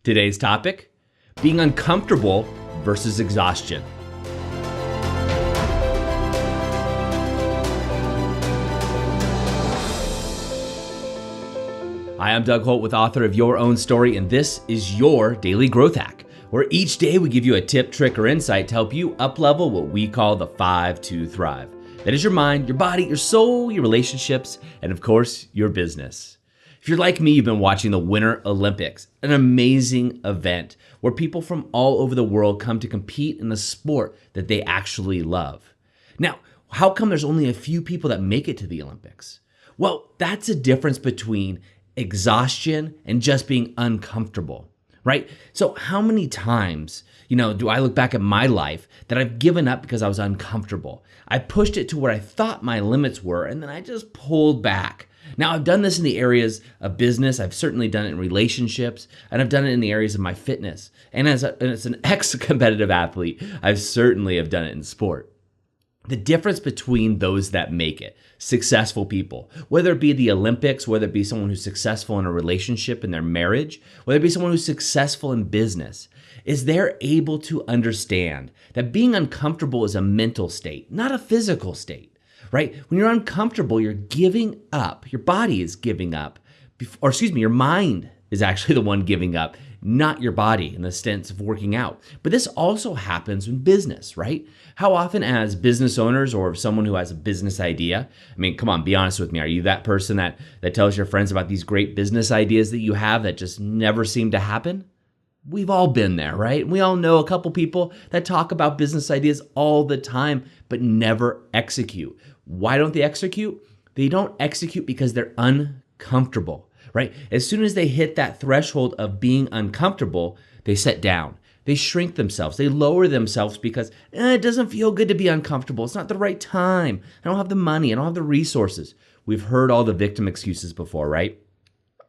Today's topic, being uncomfortable versus exhaustion. Hi, I'm Doug Holt, author of Your Own Story, and this is your Daily Growth Hack, where each day we give you a tip, trick, or insight to help you up-level what we call the 5 to Thrive. That is your mind, your body, your soul, your relationships, and of course, your business. If you're like me, you've been watching the Winter Olympics, an amazing event where people from all over the world come to compete in the sport that they actually love. Now, how come there's only a few people that make it to the Olympics? Well, that's a difference between exhaustion and just being uncomfortable, right? So how many times, do I look back at my life that I've given up because I was uncomfortable? I pushed it to where I thought my limits were, and then I just pulled back. Now, I've done this in the areas of business. I've certainly done it in relationships, and I've done it in the areas of my fitness. And as an ex-competitive athlete, I certainly have done it in sport. The difference between those that make it, successful people, whether it be the Olympics, whether it be someone who's successful in a relationship, in their marriage, whether it be someone who's successful in business, is they're able to understand that being uncomfortable is a mental state, not a physical state. Right? When you're uncomfortable, you're giving up. Your body is giving up. Your mind is actually the one giving up, not your body in the sense of working out. But this also happens in business, right? How often as business owners or someone who has a business idea, come on, be honest with me. Are you that person that tells your friends about these great business ideas that you have that just never seem to happen? We've all been there, right? We all know a couple people that talk about business ideas all the time, but never execute. Why don't they execute? They don't execute because they're uncomfortable, right? As soon as they hit that threshold of being uncomfortable, they sit down. They shrink themselves. They lower themselves because it doesn't feel good to be uncomfortable. It's not the right time. I don't have the money. I don't have the resources. We've heard all the victim excuses before, right?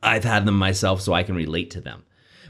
I've had them myself, so I can relate to them.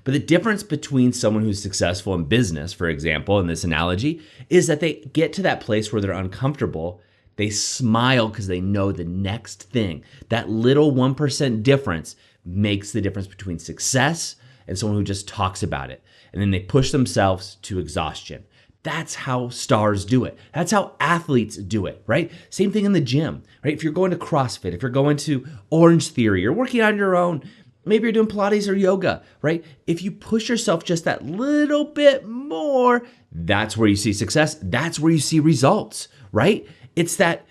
But the difference between someone who's successful in business, for example, in this analogy, is that they get to that place where they're uncomfortable. They smile because they know the next thing, that little 1% difference makes the difference between success and someone who just talks about it. And then they push themselves to exhaustion. That's how stars do it. That's how athletes do it, right? Same thing in the gym, right? If you're going to CrossFit, if you're going to Orange Theory, you're working on your own, maybe you're doing Pilates or yoga, right? If you push yourself just that little bit more, that's where you see success. That's where you see results, right? It's that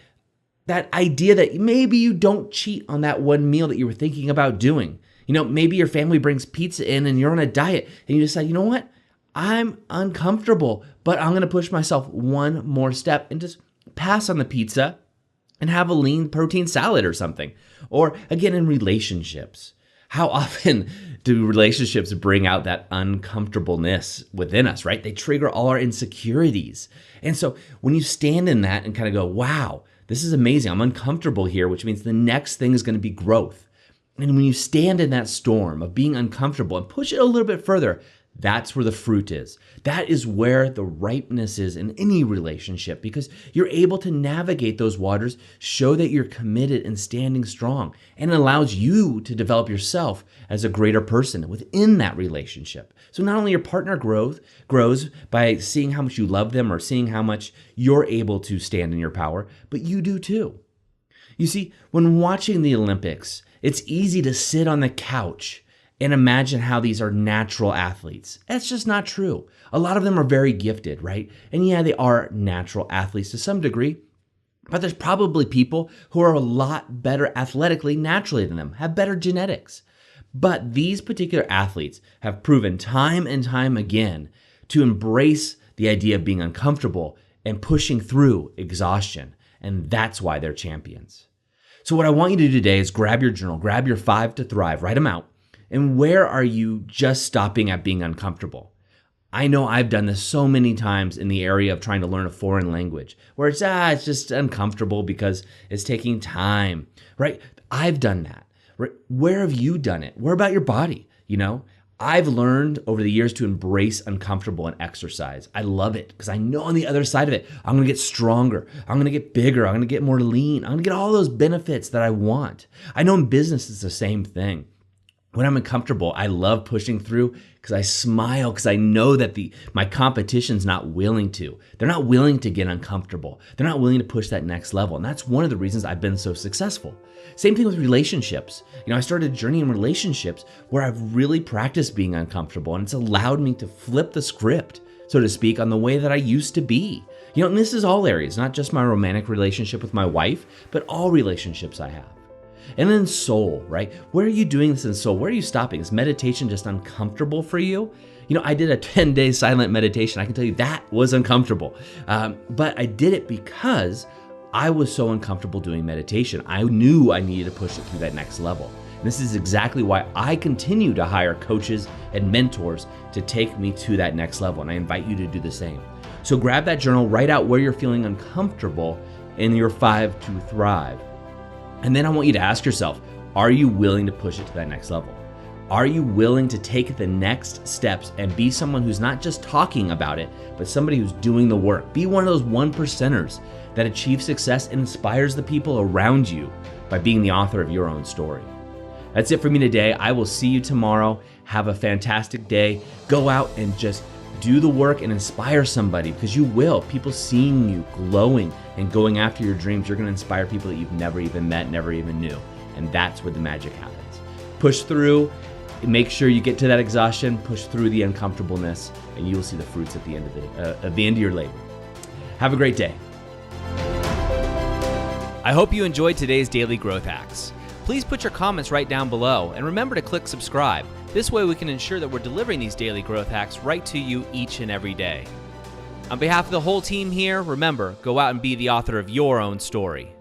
idea that maybe you don't cheat on that one meal that you were thinking about doing. Maybe your family brings pizza in and you're on a diet and you decide, you know what? I'm uncomfortable, but I'm going to push myself one more step and just pass on the pizza and have a lean protein salad or something. Or again, in relationships. How often do relationships bring out that uncomfortableness within us, right? They trigger all our insecurities. And so when you stand in that and kind of go, wow, this is amazing. I'm uncomfortable here, which means the next thing is going to be growth. And when you stand in that storm of being uncomfortable and push it a little bit further, that's where the fruit is. That is where the ripeness is in any relationship because you're able to navigate those waters, show that you're committed and standing strong, and it allows you to develop yourself as a greater person within that relationship. So not only your partner grows by seeing how much you love them or seeing how much you're able to stand in your power, but you do too. You see, when watching the Olympics, it's easy to sit on the couch and imagine how these are natural athletes. That's just not true. A lot of them are very gifted, right? And yeah, they are natural athletes to some degree, but there's probably people who are a lot better athletically naturally than them, have better genetics. But these particular athletes have proven time and time again to embrace the idea of being uncomfortable and pushing through exhaustion. And that's why they're champions. So what I want you to do today is grab your journal, grab your 5 to Thrive, write them out. And where are you just stopping at being uncomfortable? I know I've done this so many times in the area of trying to learn a foreign language, where it's just uncomfortable because it's taking time, right? I've done that. Right? Where have you done it? Where about your body? I've learned over the years to embrace uncomfortable and exercise. I love it because I know on the other side of it, I'm going to get stronger. I'm going to get bigger. I'm going to get more lean. I'm going to get all those benefits that I want. I know in business it's the same thing. When I'm uncomfortable, I love pushing through because I smile because I know that my competition's not willing to. They're not willing to get uncomfortable. They're not willing to push that next level. And that's one of the reasons I've been so successful. Same thing with relationships. I started a journey in relationships where I've really practiced being uncomfortable, and it's allowed me to flip the script, so to speak, on the way that I used to be. And this is all areas, not just my romantic relationship with my wife, but all relationships I have. And then soul, right? Where are you doing this in soul? Where are you stopping? Is meditation just uncomfortable for you? I did a 10-day silent meditation. I can tell you that was uncomfortable. But I did it because I was so uncomfortable doing meditation. I knew I needed to push it through that next level. And this is exactly why I continue to hire coaches and mentors to take me to that next level. And I invite you to do the same. So grab that journal, write out where you're feeling uncomfortable in your 5 to thrive. And then I want you to ask yourself, are you willing to push it to that next level? Are you willing to take the next steps and be someone who's not just talking about it, but somebody who's doing the work? Be one of those 1%ers that achieve success and inspires the people around you by being the author of your own story. That's it for me today. I will see you tomorrow. Have a fantastic day. Go out and just do the work and inspire somebody, because you will. People seeing you glowing and going after your dreams, you're going to inspire people that you've never even met, never even knew. And that's where the magic happens. Push through, make sure you get to that exhaustion, push through the uncomfortableness, and you will see the fruits at the end of your labor. Have a great day. I hope you enjoyed today's Daily Growth Hacks. Please put your comments right down below, and remember to click subscribe. This way we can ensure that we're delivering these daily growth hacks right to you each and every day. On behalf of the whole team here, remember, go out and be the author of your own story.